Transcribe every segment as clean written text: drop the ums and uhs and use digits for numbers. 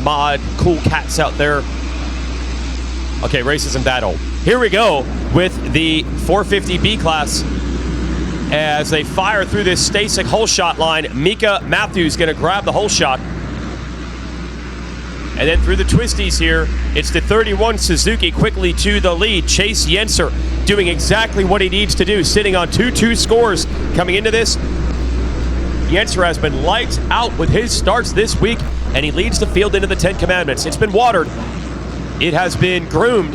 mod cool cats out there. Okay, race isn't that old. Here we go with the 450B class. As they fire through this Stasic hole shot line, Mika Matthews going to grab the hole shot. And then through the twisties here, it's the 31 Suzuki quickly to the lead. Chase Yenser doing exactly what he needs to do, sitting on 2-2 scores coming into this. Yenser has been lights out with his starts this week, and he leads the field into the 10 Commandments. It's been watered. It has been groomed.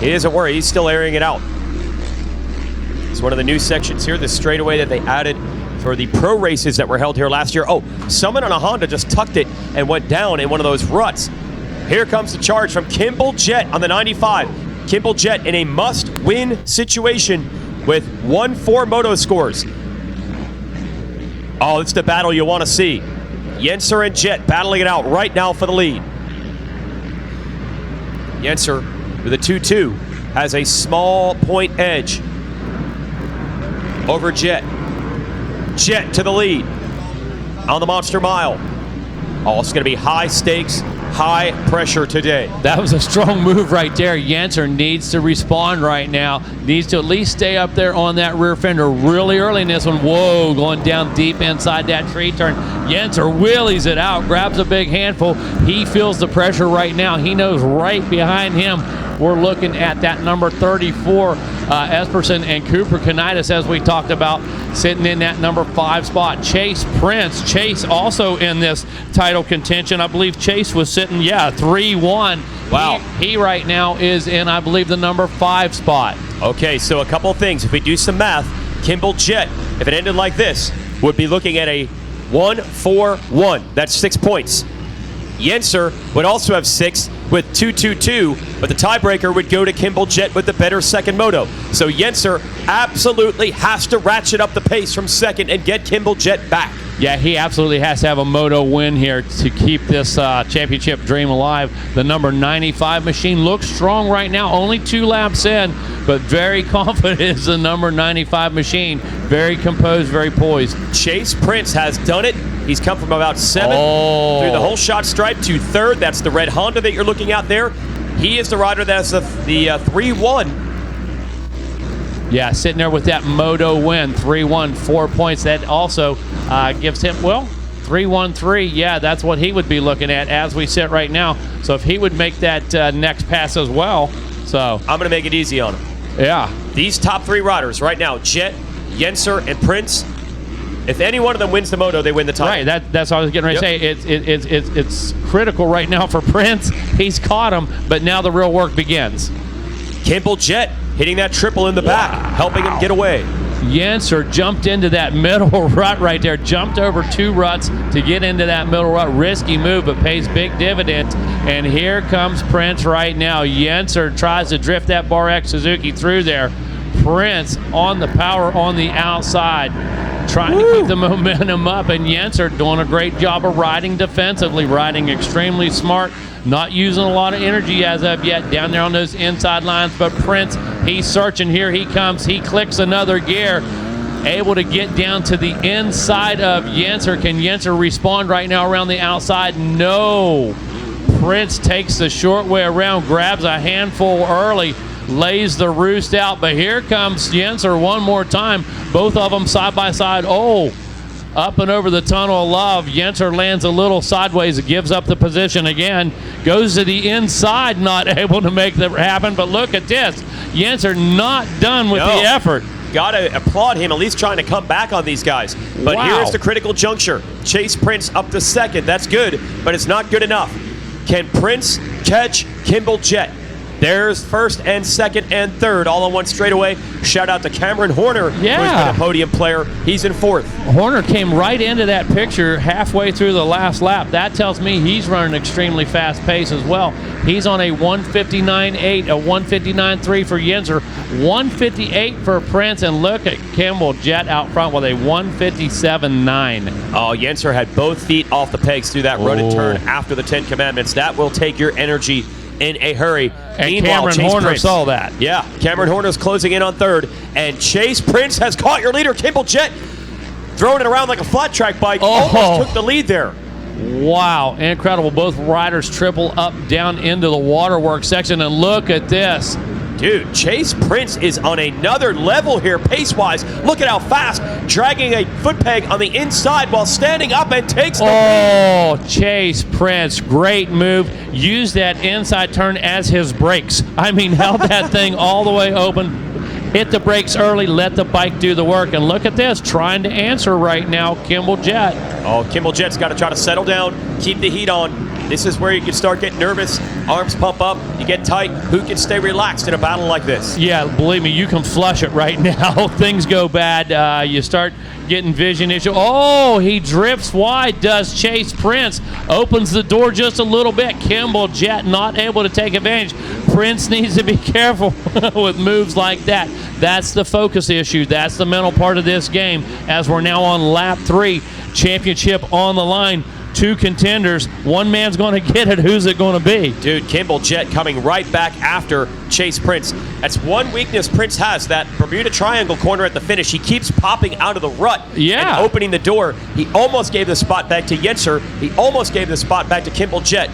He doesn't worry, he's still airing it out. It's one of the new sections here, the straightaway that they added for the pro races that were held here last year. Oh, someone on a Honda just tucked it and went down in one of those ruts. Here comes the charge from Kimball Jett on the 95. Kimball Jett in a must-win situation with 1-4 Moto scores. Oh, it's the battle you want to see. Yenser and Jett battling it out right now for the lead. Yenser with a 2-2 has a small point edge over Jett. Jett to the lead on the Monster Mile. Oh, it's going to be high stakes, high pressure today. That was a strong move right there. Yenser needs to respond right now. Needs to at least stay up there on that rear fender really early in this one. Whoa, going down deep inside that tree turn. Yenser wheelies it out, grabs a big handful. He feels the pressure right now. He knows right behind him we're looking at that number 34, Esperson and Cooper Canitas, as we talked about, sitting in that number 5 spot. Chase Prince. Chase also in this title contention. I believe Chase was sitting, 3-1. Wow. He right now is in, I believe, the number 5 spot. Okay, so a couple of things. If we do some math, Kimball Jett, if it ended like this, would be looking at a 1-4-1. That's 6 points. Yenser would also have 6 with 2-2-2, but the tiebreaker would go to Kimball Jett with the better second moto. So Yenser absolutely has to ratchet up the pace from second and get Kimball Jett back. Yeah, he absolutely has to have a moto win here to keep this championship dream alive. The number 95 machine looks strong right now, only 2 laps in, but very confident is the number 95 machine. Very composed, very poised. Chase Prince has done it. He's come from about 7th through the whole shot stripe to 3rd. That's the red Honda that you're looking at there. He is the rider that's the 3-1. Yeah, sitting there with that moto win, 3-1, 4 points. That also gives him, 3-1-3. Yeah, that's what he would be looking at as we sit right now. So if he would make that next pass as well. So I'm going to make it easy on him. Yeah. These top 3 riders right now, Jett, Yenser, and Prince, if any one of them wins the moto, they win the title. Right, that's what I was getting ready to say. It's critical right now for Prince. He's caught him, but now the real work begins. Kimball Jett hitting that triple in the back, helping him get away. Yenser jumped into that middle rut right there, jumped over 2 ruts to get into that middle rut. Risky move, but pays big dividends. And here comes Prince right now. Yenser tries to drift that Bar X Suzuki through there. Prince on the power on the outside, trying to keep the momentum up, and Yenser doing a great job of riding defensively, riding extremely smart, not using a lot of energy as of yet down there on those inside lines. But Prince, he's searching. Here he comes. He clicks another gear, able to get down to the inside of Yenser. Can Yenser respond right now around the outside? No. Prince takes the short way around, grabs a handful early, lays the roost out, but here comes Yenser one more time. Both of them side by side. Oh, up and over the tunnel of love. Yenser lands a little sideways, gives up the position again, goes to the inside, not able to make that happen. But look at this. Yenser not done with the effort. Got to applaud him, at least trying to come back on these guys. But here's the critical juncture. Chase Prince up to second. That's good, but it's not good enough. Can Prince catch Kimball Jett? There's first and second and third all on one straightaway. Shout out to Cameron Horner, who's been a podium player. He's in 4th. Horner came right into that picture halfway through the last lap. That tells me he's running extremely fast pace as well. He's on a 159.8, a 159.3 for Yenser, 158 for Prince, and look at Kimball Jett out front with a 157.9. Oh, Yenser had both feet off the pegs through that run and turn after the 10 Commandments. That will take your energy in a hurry. And Cameron Horner saw that. Yeah, Cameron Horner's closing in on 3rd, and Chase Prince has caught your leader, Kimball Jett, throwing it around like a flat track bike. Almost took the lead there. Wow, incredible. Both riders triple up down into the waterworks section, and look at this. Dude, Chase Prince is on another level here pace-wise. Look at how fast, dragging a foot peg on the inside while standing up and takes the lead. Oh, Chase Prince, great move. Used that inside turn as his brakes. I mean, held that thing all the way open. Hit the brakes early, let the bike do the work. And look at this, trying to answer right now, Kimball Jett. Oh, Kimball Jett's got to try to settle down, keep the heat on. This is where you can start getting nervous. Arms pump up, you get tight. Who can stay relaxed in a battle like this? Yeah, believe me, you can flush it right now. Things go bad. You start getting vision issue. Oh, he drifts wide, does Chase Prince. Opens the door just a little bit. Kimball Jett not able to take advantage. Prince needs to be careful with moves like that. That's the focus issue. That's the mental part of this game as we're now on lap 3. Championship on the line. 2 contenders. One man's going to get it. Who's it going to be? Dude, Kimball Jett coming right back after Chase Prince. That's one weakness Prince has, that Bermuda Triangle corner at the finish. He keeps popping out of the rut and opening the door. He almost gave the spot back to Yenser. He almost gave the spot back to Kimball Jett.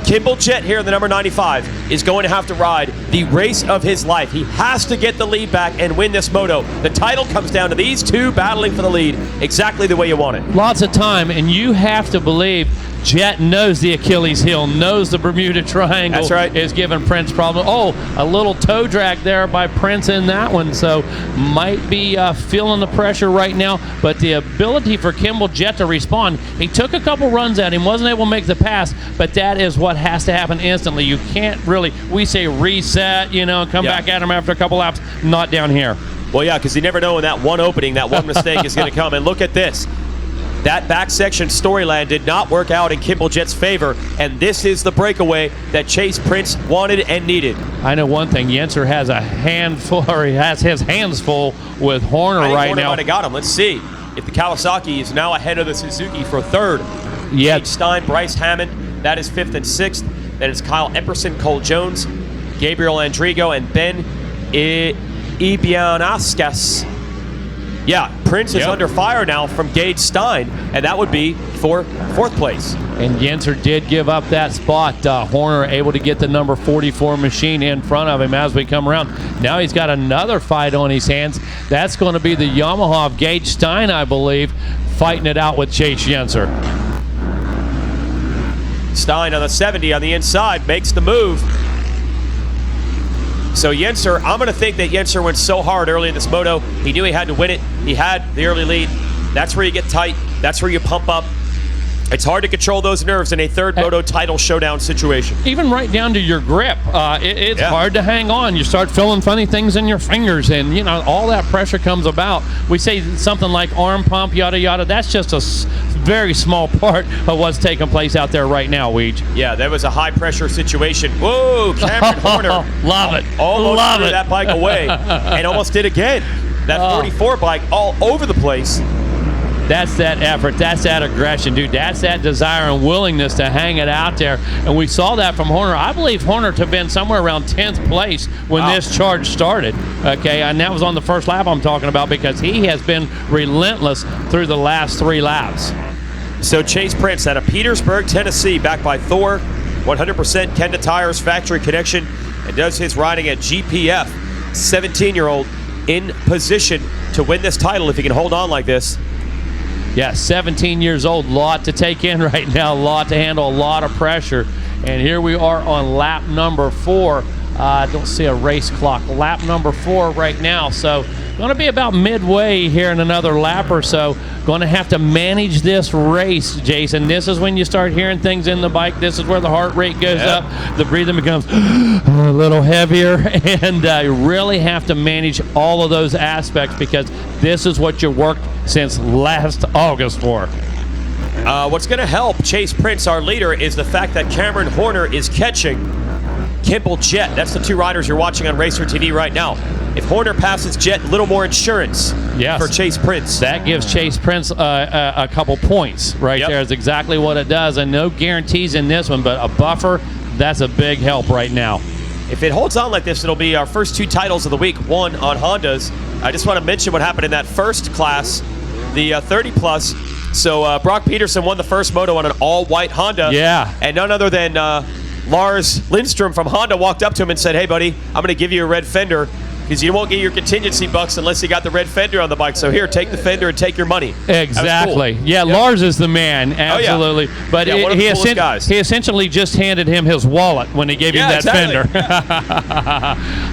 Kimball Jett here, the number 95, is going to have to ride the race of his life. He has to get the lead back and win this moto. The title comes down to these two battling for the lead exactly the way you want it. Lots of time, and you have to believe Jett knows the Achilles heel, knows the Bermuda Triangle. That's right. Is giving Prince problems. Oh, a little toe drag there by Prince in that one, so might be feeling the pressure right now, but the ability for Kimball Jett to respond, he took a couple runs at him, wasn't able to make the pass, but that is what has to happen instantly. You can't really, we say reset, and come back at him after a couple laps, not down here. Well, yeah, because you never know when that one opening, that one mistake is going to come. And look at this. That back section storyline did not work out in Kimball Jett's favor, and this is the breakaway that Chase Prince wanted and needed. I know one thing, Yenser has a handful, or he has his hands full with Horner right Horner now. might have got him. Let's see if the Kawasaki is now ahead of the Suzuki for third. Yeah. Gage Stein, Bryce Hammond, that is 5th and 6th. Then it's Kyle Epperson, Cole Jones, Gabriel Andrigo, and Ben Ibianaskas. Yeah, Prince is under fire now from Gage Stein, and that would be for 4th place. And Yenser did give up that spot. Horner able to get the number 44 machine in front of him as we come around. Now he's got another fight on his hands. That's going to be the Yamaha of Gage Stein, I believe, fighting it out with Chase Yenser. Stein on the 70 on the inside makes the move. So Yenser, I'm going to think that Yenser went so hard early in this moto. He knew he had to win it. He had the early lead. That's where you get tight. That's where you pump up. It's hard to control those nerves in a third moto title showdown situation. Even right down to your grip. It's hard to hang on. You start feeling funny things in your fingers, and all that pressure comes about. We say something like arm pump, yada yada. That's just a very small part of what's taking place out there right now, Weege. Yeah, that was a high pressure situation. Whoa, Cameron Horner. Love it. Almost threw that bike away and almost did again. That 44 bike all over the place. That's that effort. That's that aggression, dude. That's that desire and willingness to hang it out there. And we saw that from Horner. I believe Horner to have been somewhere around 10th place when this charge started. Okay, and that was on the first lap I'm talking about, because he has been relentless through the last 3 laps. So Chase Prince out of Petersburg, Tennessee, backed by Thor, 100% Kenda Tires factory connection, and does his riding at GPF. 17-year-old in position to win this title if he can hold on like this. Yeah, 17 years old, lot to take in right now, a lot to handle, a lot of pressure. And here we are on lap number 4. I don't see a race clock. Lap number 4 right now. So going to be about midway here in another lap or so. Going to have to manage this race, Jason. This is when you start hearing things in the bike. This is where the heart rate goes up. The breathing becomes a little heavier. And you really have to manage all of those aspects, because this is what you worked since last August for. What's going to help Chase Prince, our leader, is the fact that Cameron Horner is catching Kimball Jett. That's the 2 riders you're watching on Racer TV right now. If Horner passes Jett, a little more insurance for Chase Prince. That gives Chase Prince a couple points right there. Is exactly what it does. And no guarantees in this one, but a buffer, that's a big help right now. If it holds on like this, it'll be our first 2 titles of the week, one on Hondas. I just want to mention what happened in that first class, the 30-plus So Brock Peterson won the first moto on an all-white Honda. Yeah. And none other than Lars Lindstrom from Honda walked up to him and said, hey, buddy, I'm going to give you a red fender because you won't get your contingency bucks unless you got the red fender on the bike. So here, take the fender and take your money. Exactly. Cool. Yeah, yep. Lars is the man, absolutely. Oh, yeah. But one of the coolest guys. He essentially just handed him his wallet when he gave him that fender.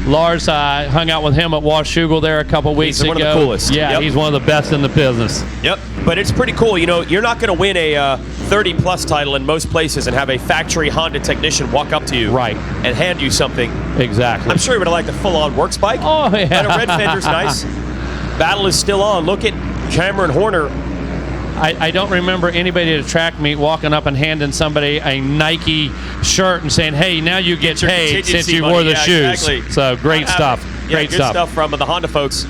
Lars hung out with him at Washougal there a couple weeks ago. He's one of the coolest. Yeah, he's one of the best in the business. Yep. But it's pretty cool. You know, you're not going to win a 30-plus title in most places and have a factory Honda technician walk up to you and hand you something. Exactly. I'm sure he would have liked a full-on works bike. Oh, yeah. But a red fender's nice. Battle is still on. Look at Cameron Horner. I don't remember anybody at a track meet walking up and handing somebody a Nike shirt and saying, hey, now you get paid since you wore the shoes. Exactly. So great stuff. Great good stuff from the Honda folks.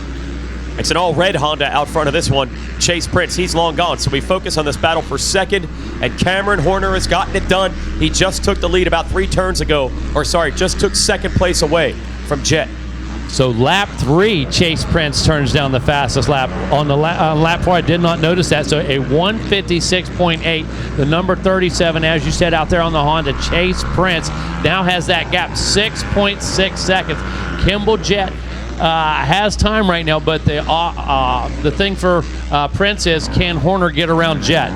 It's an all-red Honda out front of this one. Chase Prince, he's long gone. So we focus on this battle for second, and Cameron Horner has gotten it done. He just took the lead about 3 turns ago. Or sorry, just took second place away from Jet. So lap 3, Chase Prince turns down the fastest lap. On the lap 4, I did not notice that. So a 156.8, the number 37, as you said out there on the Honda, Chase Prince now has that gap, 6.6 seconds. Kimball Jet has time right now, but the thing for Prince is, can Horner get around Jet?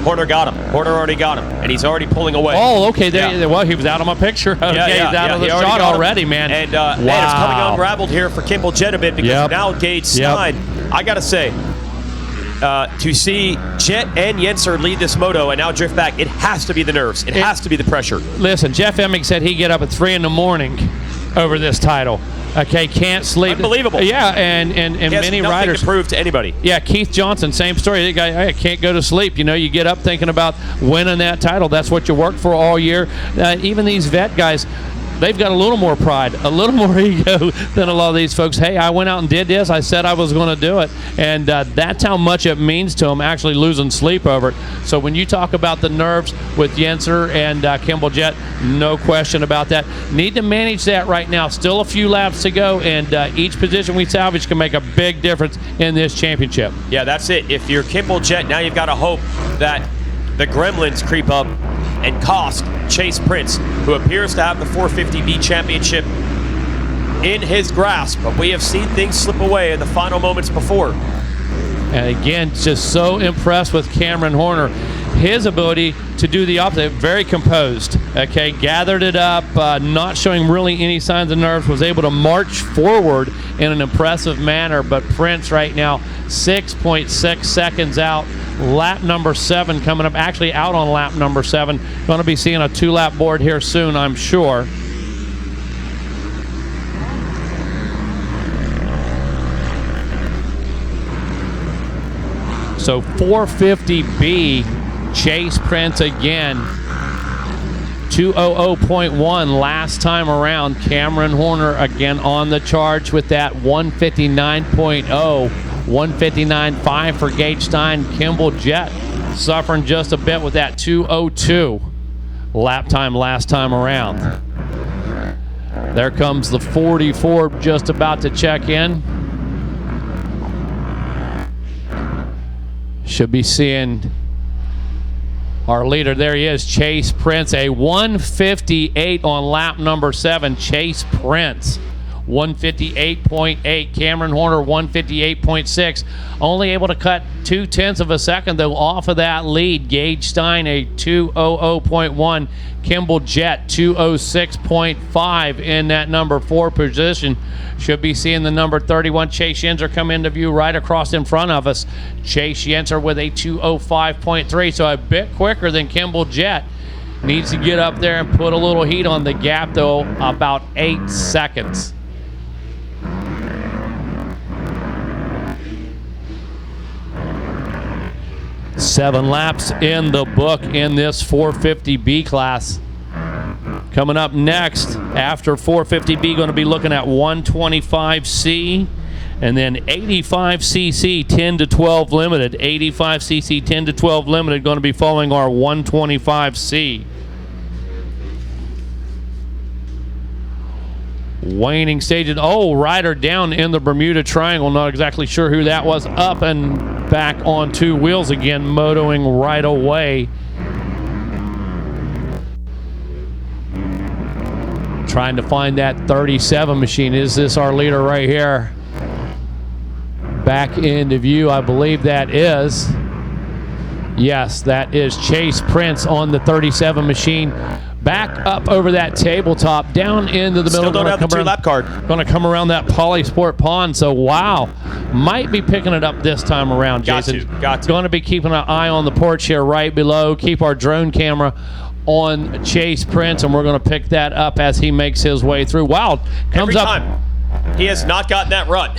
Horner got him. Horner already got him, and he's already pulling away. Oh, okay. Well, he was out of my picture. Okay, he's out of the shot already, man. And man, it's coming unraveled here for Kimball Jet a bit because now Gage Stein, I got to say, to see Jet and Yenser lead this moto and now drift back, it has to be the nerves. It has to be the pressure. Listen, Jeff Emming said he'd get up at 3 in the morning over this title. Okay, can't sleep. Unbelievable. Yeah, and many riders to prove to anybody. Yeah, Keith Johnson, same story. The guy, I can't go to sleep. You know, you get up thinking about winning that title. That's what you work for all year. Even these vet guys, they've got a little more pride, a little more ego than a lot of these folks. Hey, I went out and did this. I said I was going to do it. And that's how much it means to them actually losing sleep over it. So when you talk about the nerves with Yenser and Kimball Jet, no question about that. Need to manage that right now. Still a few laps to go, and each position we salvage can make a big difference in this championship. Yeah, that's it. If you're Kimball Jet, now you've got to hope that the gremlins creep up and cost Chase Prince, who appears to have the 450B championship in his grasp. But we have seen things slip away in the final moments before. And again, just so impressed with Cameron Horner. His ability to do the opposite, very composed, okay, gathered it up, not showing really any signs of nerves, was able to march forward in an impressive manner. But Prince right now, 6.6 seconds out. Lap number 7 coming up, actually out on lap number 7. Going to be seeing a 2-lap board here soon, I'm sure. So 450B, Chase Prince again. 200.1 last time around. Cameron Horner again on the charge with that 159.0. 159.5 for Gage Stein. Kimball Jet suffering just a bit with that 202 lap time last time around. There comes the 44 just about to check in. Should be seeing our leader. There he is, Chase Prince. A 158 on lap number 7. Chase Prince. 158.8. Cameron Horner 158.6. Only able to cut 0.2 of a second though off of that lead. Gage Stein a 200.1. Kimball Jet 206.5 in that number 4 position. Should be seeing the number 31 Chase Yenser come into view right across in front of us. Chase Yenser with a 205.3, so a bit quicker than Kimball Jet. Needs to get up there and put a little heat on the gap though, about 8 seconds. Seven laps in the book in this 450B class. Coming up next, after 450B, going to be looking at 125C and then 85cc 10 to 12 limited. 85cc 10 to 12 limited going to be following our 125C. Waning stages. Oh, rider down in the Bermuda Triangle. Not exactly sure who that was. Up and back on two wheels again, motoing right away. Trying to find that 37 machine. Is this our leader right here? Back into view, I believe that is. Yes, that is Chase Prince on the 37 machine. Back up over that tabletop, down into the middle. Still don't have the 2-lap card. Going to come around that Polysport pond. So, wow, might be picking it up this time around, Jason. Got to. Going to be keeping an eye on the porch here right below. Keep our drone camera on Chase Prince, and we're going to pick that up as he makes his way through. Wow, comes Every up. time. He has not gotten that run,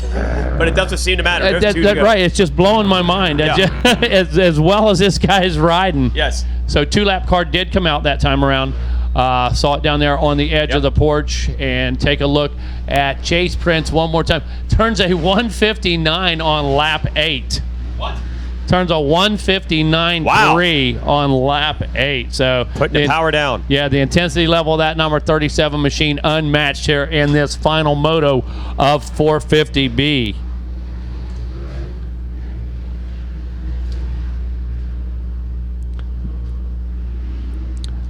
but it doesn't seem to matter. That's right. It's just blowing my mind. Yeah. As well as this guy's riding. Yes. So 2-lap card did come out that time around. Saw it down there on the edge of the porch, and take a look at Chase Prince one more time. Turns a 159 on lap 8. What? Turns a 159.3 on lap 8. So putting the power down. Yeah, the intensity level of that number 37 machine unmatched here in this final moto of 450B.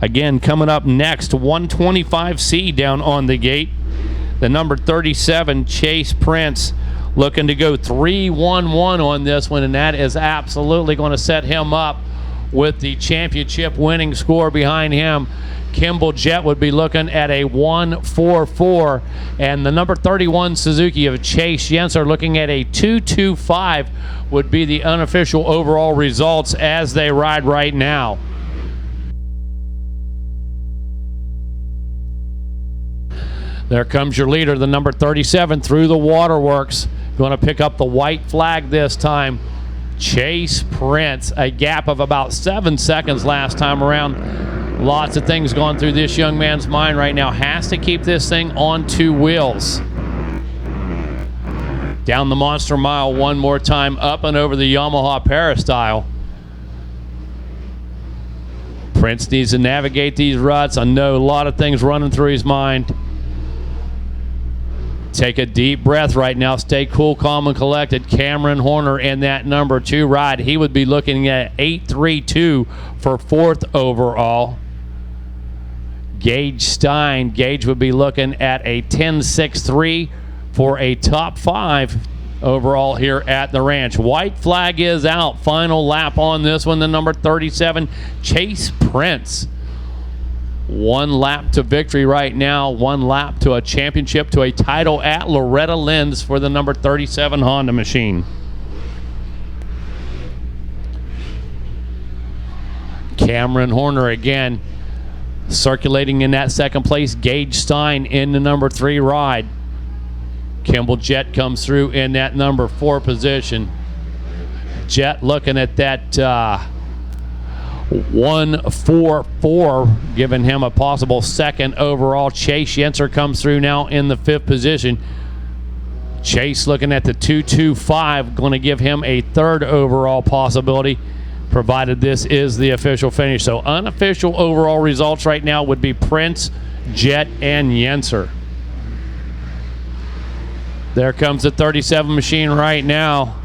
Again, coming up next, 125C down on the gate. The number 37, Chase Prince, looking to go 3-1-1 on this one, and that is absolutely going to set him up with the championship winning score behind him. Kimball Jett would be looking at a 1-4-4, and the number 31 Suzuki of Chase Yenser looking at a 2-2-5 would be the unofficial overall results as they ride right now. There comes your leader, the number 37, through the waterworks. Going to pick up the white flag this time. Chase Prince, a gap of about 7 seconds last time around. Lots of things going through this young man's mind right now. Has to keep this thing on two wheels. Down the Monster Mile one more time, up and over the Yamaha Peristyle. Prince needs to navigate these ruts. I know a lot of things running through his mind. Take a deep breath right now. Stay cool, calm, and collected. Cameron Horner in that number 2 ride. He would be looking at 8.32 for 4th overall. Gage Stein. Gage would be looking at a 10.63 for a top 5 overall here at the ranch. White flag is out. Final lap on this one. The number 37, Chase Prince. 1 lap to victory right now. 1 lap to a championship, to a title at Loretta Lynn's for the number 37 Honda machine. Cameron Horner again circulating in that 2nd place. Gage Stein in the number 3 ride. Kimball Jett comes through in that number 4 position. Jett looking at that 1-4-4, giving him a possible 2nd overall. Chase Yenser comes through now in the 5th position. Chase looking at the 2-2-5, going to give him a 3rd overall possibility, provided this is the official finish. So unofficial overall results right now would be Prince, Jett, and Yenser. There comes the 37 machine right now.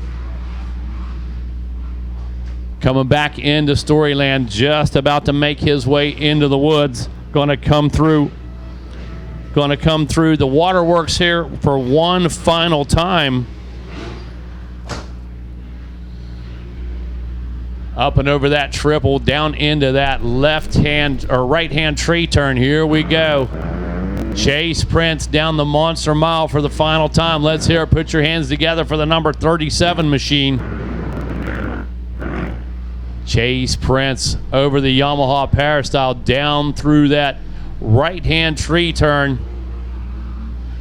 Coming back into Storyland, just about to make his way into the woods. Going to come through the waterworks here for one final time. Up and over that triple, down into that left-hand or right-hand tree turn. Here we go. Chase Prince down the Monster Mile for the final time. Let's hear it. Put your hands together for the number 37 machine. Chase Prince over the Yamaha Peristyle, down through that right-hand tree turn.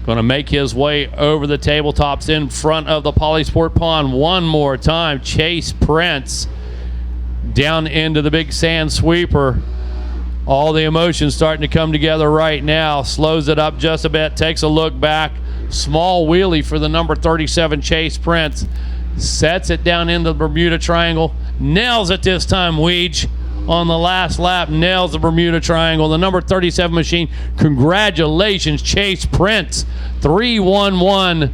Going to make his way over the tabletops in front of the Polysport Pond one more time. Chase Prince down into the big sand sweeper. All the emotions starting to come together right now. Slows it up just a bit, takes a look back. Small wheelie for the number 37 Chase Prince. Sets it down into the Bermuda Triangle. Nails it this time, Weege. on the last lap, nails the Bermuda Triangle. The number 37 machine, congratulations, Chase Prince. 3-1-1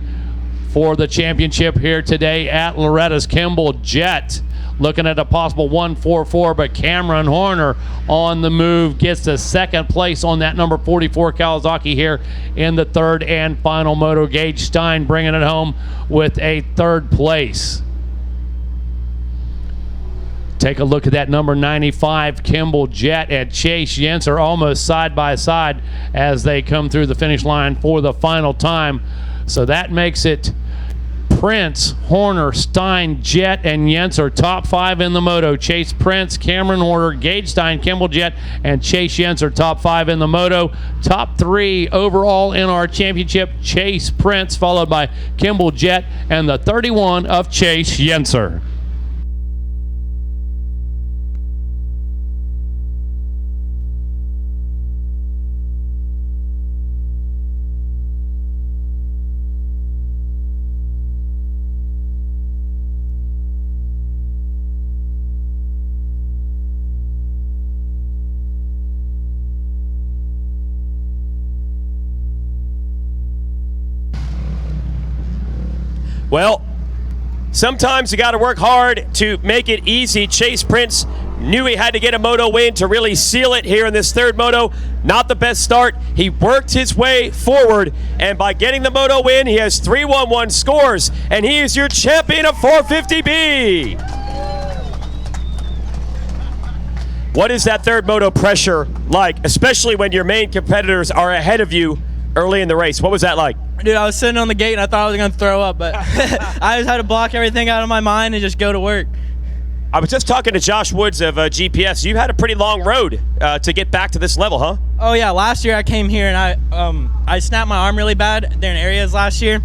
for the championship here today at Loretta's Kimball Jet. Looking at a possible 1-4-4, but Cameron Horner on the move gets the second place on that number 44 Kawasaki here in the third and final moto. Gage Stein bringing it home with a third place. Take a look at that number 95 Kimball Jet and Chase Yenser almost side by side as they come through the finish line for the final time. So that makes it Prince, Horner, Stein, Jet, and Yenser, top 5 in the moto. Chase Prince, Cameron Horner, Gage Stein, Kimball Jet, and Chase Yenser, top 5 in the moto. Top 3 overall in our championship, Chase Prince, followed by Kimball Jet, and the 31 of Chase Yenser. Well, sometimes you got to work hard to make it easy. Chase Prince knew he had to get a moto win to really seal it here in this third moto. Not the best start. He worked his way forward, and by getting the moto win, he has 3-1-1 scores, and he is your champion of 450B. What is that third moto pressure like, especially when your main competitors are ahead of you early in the race? What was that like? Dude, I was sitting on the gate and I thought I was going to throw up, but I just had to block everything out of my mind and just go to work. I was just talking to Josh Woods of GPS. You had a pretty long road to get back to this level, huh? Oh yeah, last year I came here and I snapped my arm really bad during areas last year,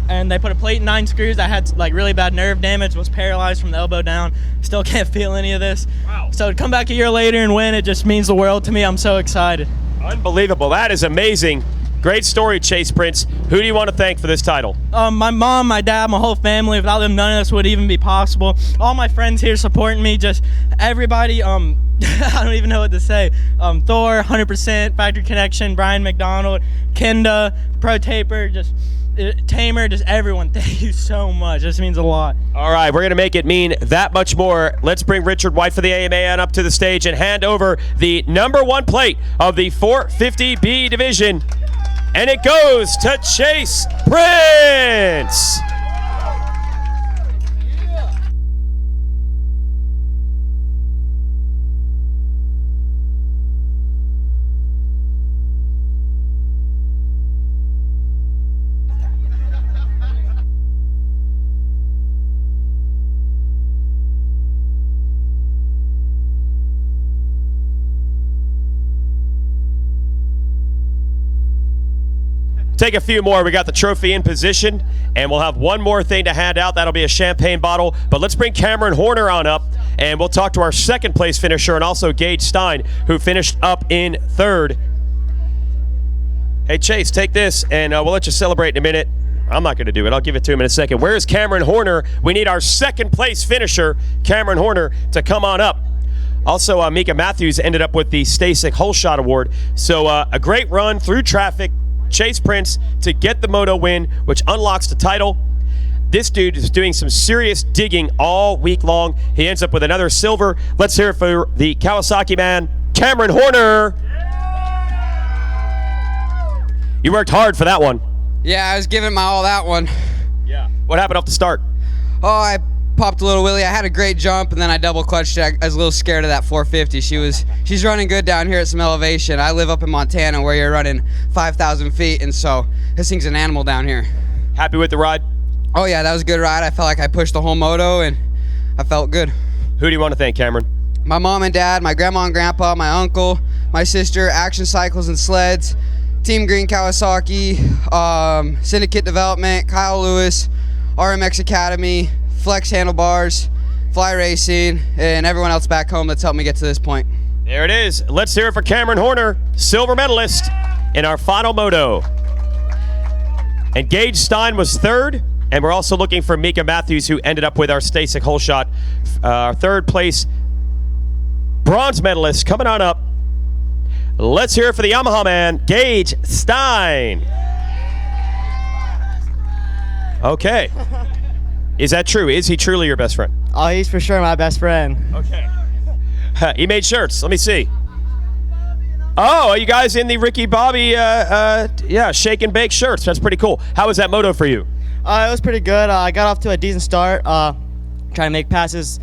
and they put a plate and 9 screws. I had like really bad nerve damage, was paralyzed from the elbow down. Still can't feel any of this. Wow. So to come back a year later and win, it just means the world to me. I'm so excited. Unbelievable. That is amazing. Great story, Chase Prince. Who do you want to thank for this title? My mom, my dad, my whole family. Without them, none of this would even be possible. All my friends here supporting me, just everybody. I don't even know what to say. Thor, 100%, Factory Connection, Brian McDonald, Kenda, Pro Taper, just Tamer, just everyone. Thank you so much. This means a lot. All right, we're going to make it mean that much more. Let's bring Richard White for the AMA on up to the stage and hand over the number 1 plate of the 450B division. And it goes to Chase Prince. Take a few more. We got the trophy in position, and we'll have one more thing to hand out. That'll be a champagne bottle. But let's bring Cameron Horner on up, and we'll talk to our second place finisher and also Gage Stein, who finished up in third. Hey, Chase, take this, and we'll let you celebrate in a minute. I'm not going to do it. I'll give it to him in a second. Where's Cameron Horner? We need our second place finisher, Cameron Horner, to come on up. Also, Mika Matthews ended up with the Stasic Hole Shot Award. So a great run through traffic. Chase Prince to get the moto win, which unlocks the title. This dude is doing some serious digging all week long. He ends up with another silver. Let's hear it for the Kawasaki man, Cameron Horner. You worked hard for that one. Yeah, I was giving my all that one. Yeah. What happened off the start? Oh, I popped a little wheelie. I had a great jump, and then I double clutched it. I was a little scared of that 450. She's running good down here at some elevation. I live up in Montana where you're running 5,000 feet, and so this thing's an animal down here. Happy with the ride? Oh yeah, that was a good ride. I felt like I pushed the whole moto, and I felt good. Who do you want to thank, Cameron? My mom and dad, my grandma and grandpa, my uncle, my sister, Action Cycles and Sleds, Team Green Kawasaki, Syndicate Development, Kyle Lewis, RMX Academy, Flex Handlebars, Fly Racing, and everyone else back home that's helped me get to this point. There it is. Let's hear it for Cameron Horner, silver medalist in our final moto. And Gage Stein was third, and we're also looking for Mika Matthews, who ended up with our Stasic Hole Shot. Third place bronze medalist coming on up. Let's hear it for the Yamaha man, Gage Stein. Okay. Is that true? Is he truly your best friend? Oh, he's for sure my best friend. Okay. He made shirts. Let me see. Oh, are you guys in the Ricky Bobby, shake and bake shirts? That's pretty cool. How was that moto for you? It was pretty good. I got off to a decent start. Trying to make passes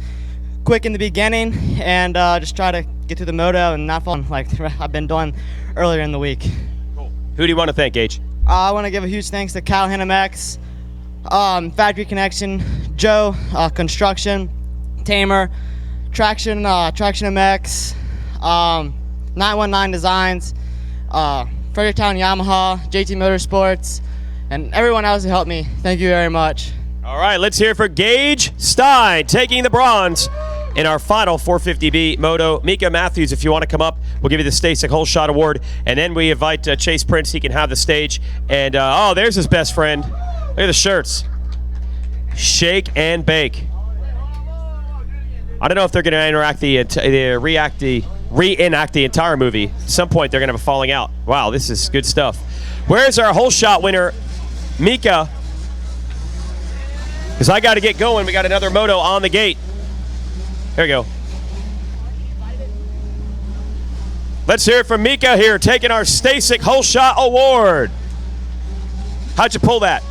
quick in the beginning and just try to get through the moto and not fall like I've been doing earlier in the week. Cool. Who do you want to thank, Gage? I want to give a huge thanks to Kyle Hennemex, Factory Connection, Joe, Construction, Tamer, Traction MX, 919 Designs, Fredericktown Yamaha, JT Motorsports, and everyone else who helped me. Thank you very much. All right, let's hear it for Gage Stein taking the bronze in our final 450B moto. Mika Matthews, if you want to come up, we'll give you the Stasic Whole Shot Award. And then we invite Chase Prince. He can have the stage. And, there's his best friend. Look at the shirts. Shake and bake. I don't know if they're going to reenact the entire movie. At some point, they're going to have a falling out. Wow, this is good stuff. Where's our whole shot winner, Mika? Because I got to get going. We got another moto on the gate. There we go. Let's hear it from Mika here, taking our Stasic Whole Shot Award. How'd you pull that?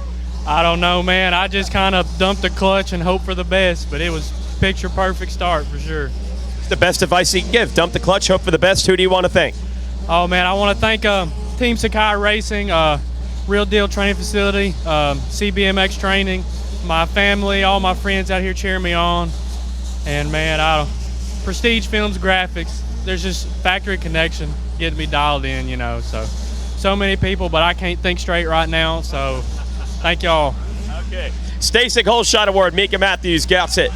I don't know, man. I just kind of dumped the clutch and hoped for the best, but it was picture perfect start for sure. It's the best advice you can give. Dump the clutch, hope for the best. Who do you want to thank? Oh, man, I want to thank Team Sakai Racing, Real Deal Training Facility, CBMX Training, my family, all my friends out here cheering me on. And man, Prestige Films Graphics, there's just Factory Connection getting me dialed in, so many people, but I can't think straight right now, so thank y'all. Okay. Stasic Whole Shot Award, Mika Matthews gets it.